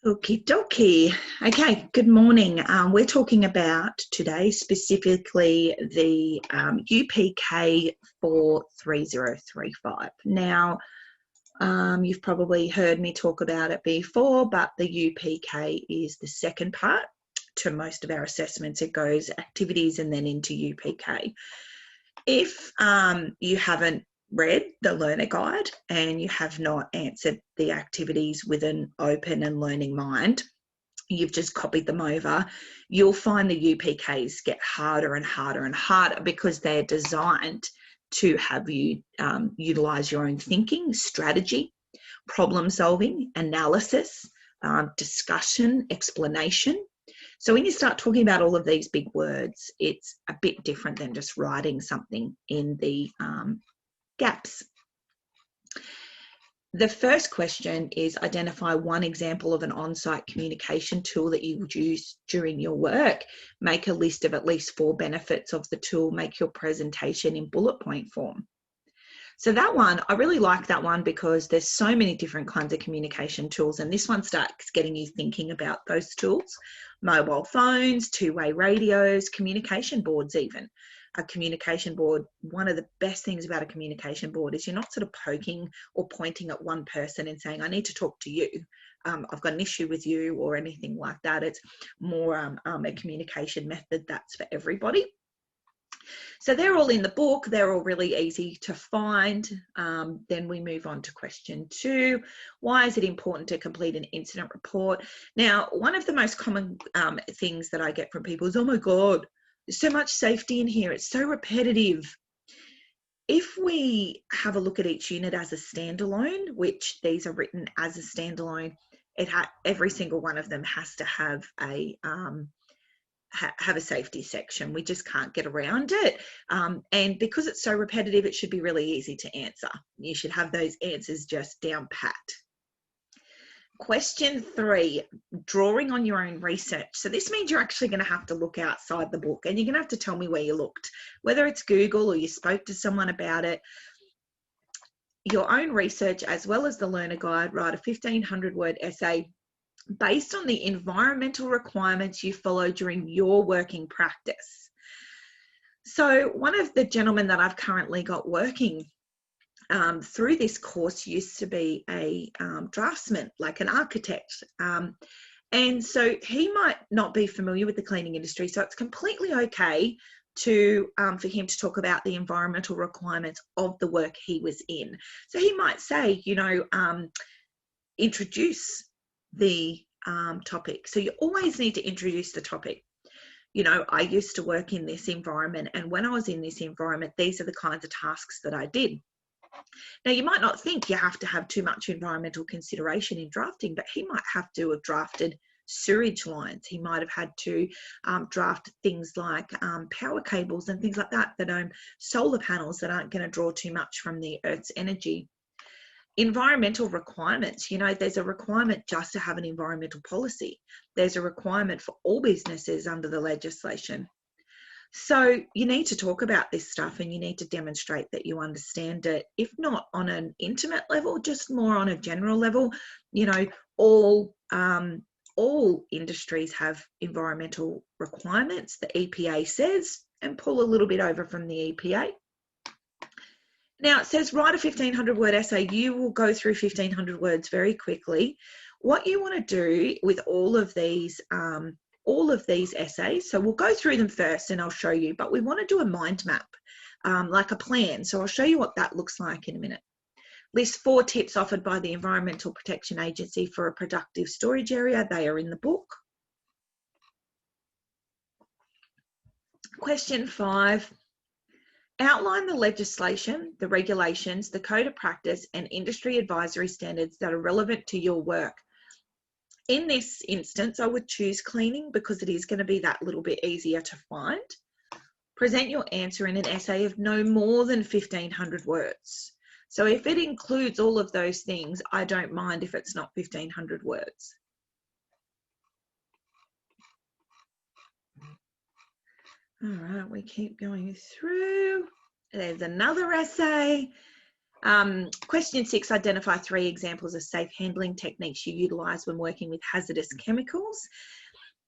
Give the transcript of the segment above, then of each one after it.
Okie dokie. Okay, good morning. We're talking about today specifically the UPK 43035. Now, you've probably heard me talk about it before, but the UPK is the second part to most of our assessments. It goes activities and then into UPK. If you haven't read the learner guide and you have not answered the activities with an open and learning mind, you've just copied them over, you'll find the UPKs get harder and harder and harder because they're designed to have you utilize your own thinking, strategy, problem solving, analysis, discussion, explanation. So when you start talking about all of these big words, it's a bit different than just writing something in the gaps. The first question is identify one example of an on-site communication tool that you would use during your work. Make a list of at least 4 benefits of the tool. Make your presentation in bullet point form. So that one, I really like that one because there's so many different kinds of communication tools, and this one starts getting you thinking about those tools. Mobile phones, two-way radios, communication boards even. A communication board, one of the best things about a communication board is you're not sort of poking or pointing at one person and saying, I need to talk to you. I've got an issue with you or anything like that. It's more a communication method that's for everybody. So they're all in the book. They're all really easy to find. Then we move on to question 2. Why is it important to complete an incident report? Now, one of the most common things that I get from people is, oh my God, there's so much safety in here. It's so repetitive. If we have a look at each unit as a standalone, which these are written as a standalone, every single one of them has to have a safety section. We just can't get around it. And because it's so repetitive, it should be really easy to answer. You should have those answers just down pat. Question 3, drawing on your own research. So this means you're actually going to have to look outside the book, and you're going to have to tell me where you looked, whether it's Google or you spoke to someone about it. Your own research, as well as the learner guide, write a 1,500-word essay based on the environmental requirements you follow during your working practice. So one of the gentlemen that I've currently got working through this course used to be a draftsman, like an architect. And so he might not be familiar with the cleaning industry. So it's completely okay to for him to talk about the environmental requirements of the work he was in. So he might say, introduce the topic. So you always need to introduce the topic. I used to work in this environment, and when I was in this environment, these are the kinds of tasks that I did. Now, you might not think you have to have too much environmental consideration in drafting, but he might have to have drafted sewage lines. He might have had to draft things like power cables and things like that, solar panels that aren't going to draw too much from the Earth's energy. Environmental requirements, there's a requirement just to have an environmental policy. There's a requirement for all businesses under the legislation. So you need to talk about this stuff, and you need to demonstrate that you understand it, if not on an intimate level, just more on a general level. All industries have environmental requirements, the EPA says, and pull a little bit over from the EPA. Now it says write a 1,500-word essay. You will go through 1,500 words very quickly. What you want to do with all of these essays, so we'll go through them first and I'll show you, but we want to do a mind map, like a plan. So I'll show you what that looks like in a minute. List 4 tips offered by the Environmental Protection Agency for a productive storage area. They are in the book. Question 5. Outline the legislation, the regulations, the code of practice, and industry advisory standards that are relevant to your work. In this instance, I would choose cleaning because it is going to be that little bit easier to find. Present your answer in an essay of no more than 1,500 words. So if it includes all of those things, I don't mind if it's not 1,500 words. All right, we keep going through. There's another essay. Question 6, identify 3 examples of safe handling techniques you utilise when working with hazardous chemicals.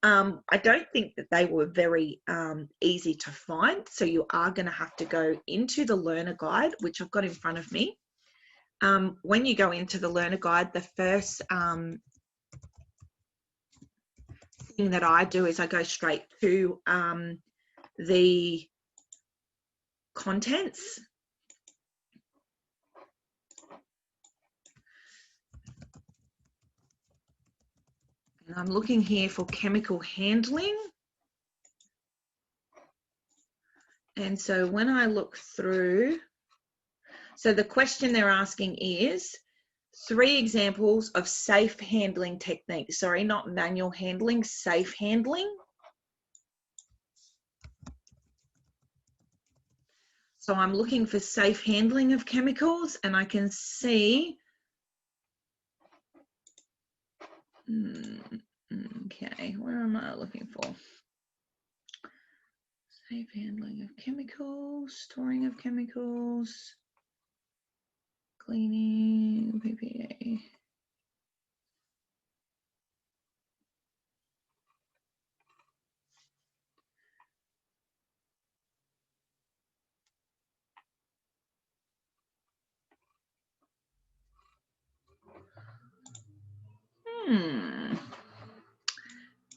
I don't think that they were very easy to find, so you are going to have to go into the learner guide, which I've got in front of me. When you go into the learner guide, the first thing that I do is I go straight to the contents. And I'm looking here for chemical handling. And so when I look through, so the question they're asking is 3 examples of safe handling techniques. Sorry, not manual handling, safe handling. So I'm looking for safe handling of chemicals, and I can see, okay, where am I looking for? Safe handling of chemicals, storing of chemicals, cleaning, PPA.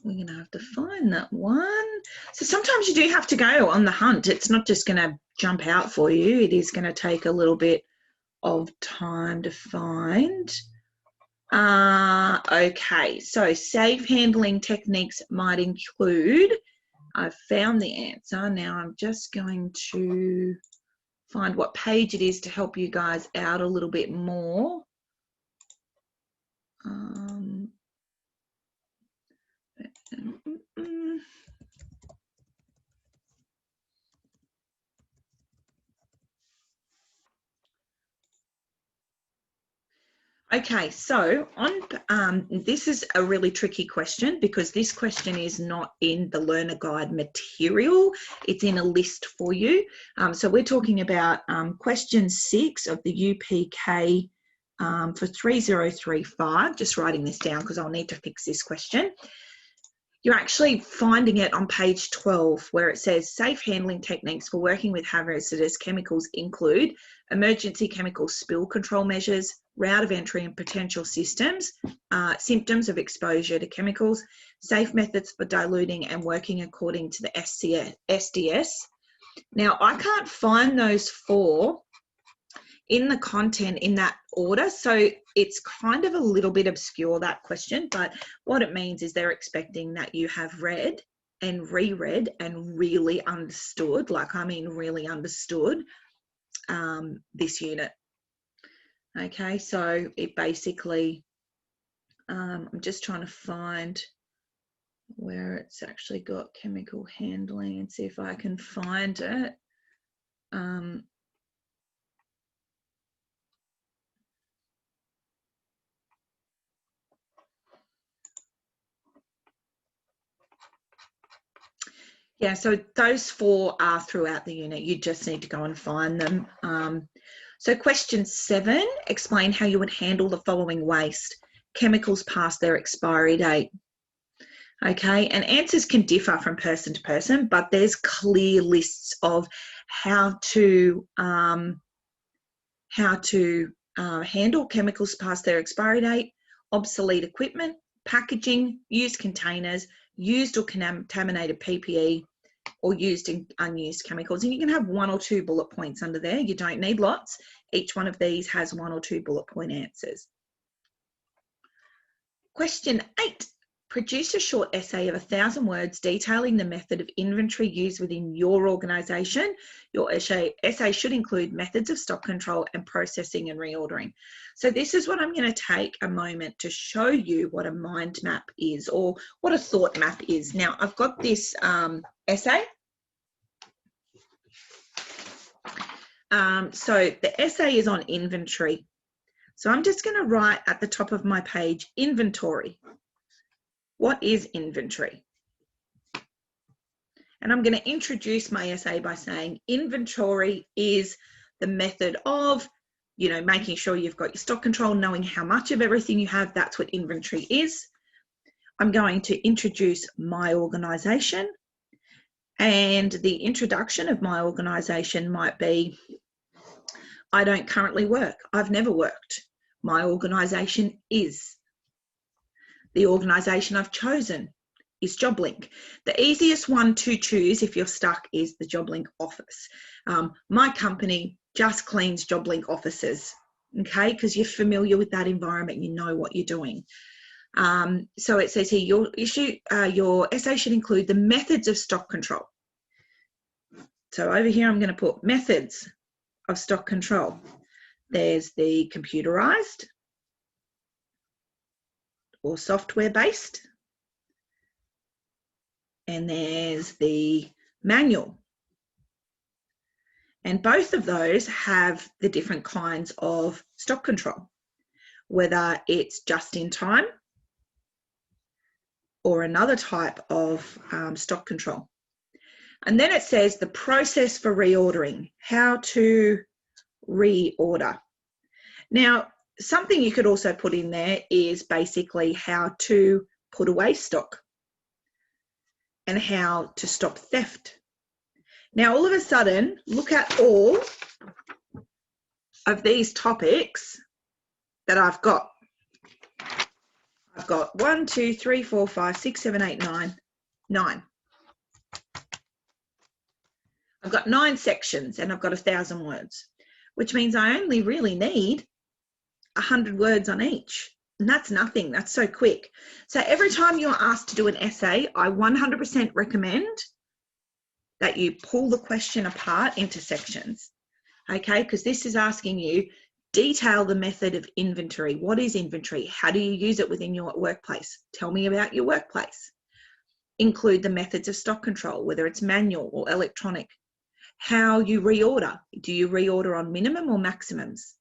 We're going to have to find that one. So sometimes you do have to go on the hunt. It's not just going to jump out for you. It is going to take a little bit of time to find. Okay, so safe handling techniques might include, I've found the answer. Now I'm just going to find what page it is to help you guys out a little bit more. Okay, so on this is a really tricky question because this question is not in the learner guide material. It's in a list for you. So we're talking about question 6 of the UPK for 3035. Just writing this down because I'll need to fix this question. You're actually finding it on page 12 where it says safe handling techniques for working with hazardous chemicals include emergency chemical spill control measures, route of entry and potential systems, symptoms of exposure to chemicals, safe methods for diluting and working according to the SDS. Now, I can't find those 4 in the content in that order, so it's kind of a little bit obscure, that question, but what it means is they're expecting that you have read and reread and really understood, like I mean really understood this unit. Okay, so it basically, I'm just trying to find where it's actually got chemical handling and see if I can find it. Yeah, so those 4 are throughout the unit. You just need to go and find them. So question 7, explain how you would handle the following waste. Chemicals past their expiry date. Okay, and answers can differ from person to person, but there's clear lists of how to handle chemicals past their expiry date, obsolete equipment, packaging, used containers, used or contaminated PPE, or used and unused chemicals. And you can have 1 or 2 bullet points under there. You don't need lots. Each one of these has 1 or 2 bullet point answers. Question 8. Produce a short essay of 1,000 words detailing the method of inventory used within your organisation. Your essay should include methods of stock control and processing and reordering. So this is what I'm going to take a moment to show you what a mind map is, or what a thought map is. Now, I've got this essay. So the essay is on inventory. So I'm just going to write at the top of my page, inventory. What is inventory? And I'm going to introduce my essay by saying inventory is the method of you know, making sure you've got your stock control, knowing how much of everything you have. That's what inventory is. I'm going to introduce my organisation, and the introduction of my organisation might be, I don't currently work. I've never worked. My organisation is. The organisation I've chosen is JobLink. The easiest one to choose if you're stuck is the JobLink office. My company just cleans JobLink offices, okay, because you're familiar with that environment, you know what you're doing. So it says here, your essay should include the methods of stock control. So over here, I'm going to put methods of stock control. There's the computerized or software-based, and there's the manual. And both of those have the different kinds of stock control, whether it's just in time or another type of stock control. And then it says the process for reordering, how to reorder. Now, something you could also put in there is basically how to put away stock and how to stop theft. Now, all of a sudden, look at all of these topics that I've got. I've got 1, 2, 3, 4, 5, 6, 7, 8, 9. I've got 9 sections and I've got 1,000 words, which means I only really need 100 words on each. And that's nothing. That's so quick. So every time you're asked to do an essay, I 100% recommend that you pull the question apart into sections, okay? Because this is asking you, detail the method of inventory. What is inventory? How do you use it within your workplace? Tell me about your workplace. Include the methods of stock control, whether it's manual or electronic. How you reorder. Do you reorder on minimum or maximums?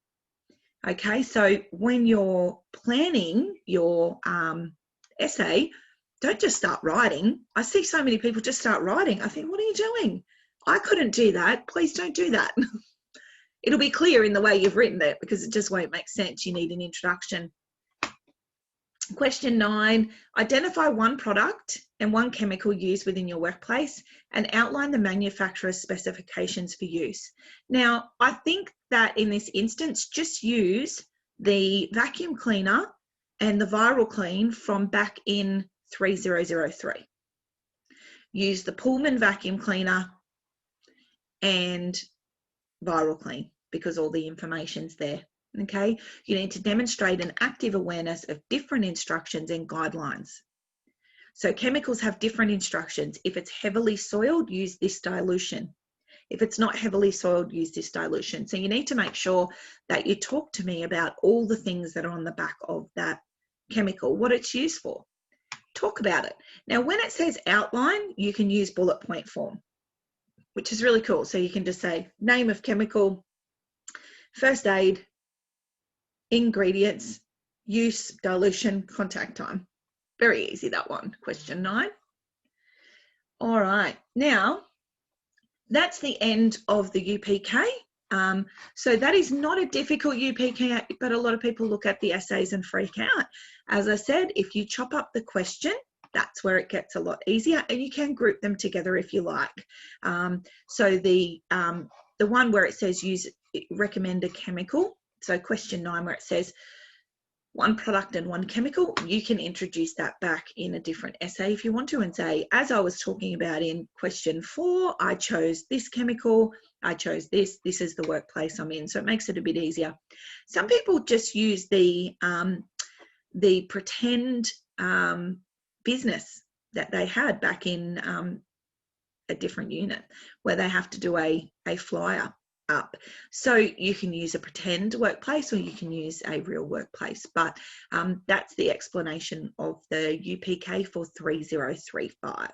Okay, so when you're planning your essay, don't just start writing. I see so many people just start writing. I think, what are you doing? I couldn't do that. Please don't do that. It'll be clear in the way you've written it because it just won't make sense. You need an introduction. Question 9, identify one product and one chemical used within your workplace and outline the manufacturer's specifications for use. Now, I think that in this instance, just use the vacuum cleaner and the Viral Clean from back in 3003. Use the Pullman vacuum cleaner and Viral Clean because all the information's there. Okay, you need to demonstrate an active awareness of different instructions and guidelines. So chemicals have different instructions. If it's heavily soiled, use this dilution. If it's not heavily soiled, use this dilution. So you need to make sure that you talk to me about all the things that are on the back of that chemical, what it's used for. Talk about it. Now, when it says outline, you can use bullet point form, which is really cool. So you can just say name of chemical, first aid, ingredients, use, dilution, contact time. Very easy, that one. Question 9. All right, now that's the end of the UPK. So that is not a difficult UPK, but a lot of people look at the essays and freak out. As I said, if you chop up the question, that's where it gets a lot easier, and you can group them together if you like. So the one where it says recommend a chemical, so question 9 where it says one product and one chemical, you can introduce that back in a different essay if you want to and say, as I was talking about in question 4, I chose this chemical, I chose this is the workplace I'm in. So it makes it a bit easier. Some people just use the pretend business that they had back in a different unit where they have to do a flyer up. So you can use a pretend workplace or you can use a real workplace, but that's the explanation of the UPK for 3035.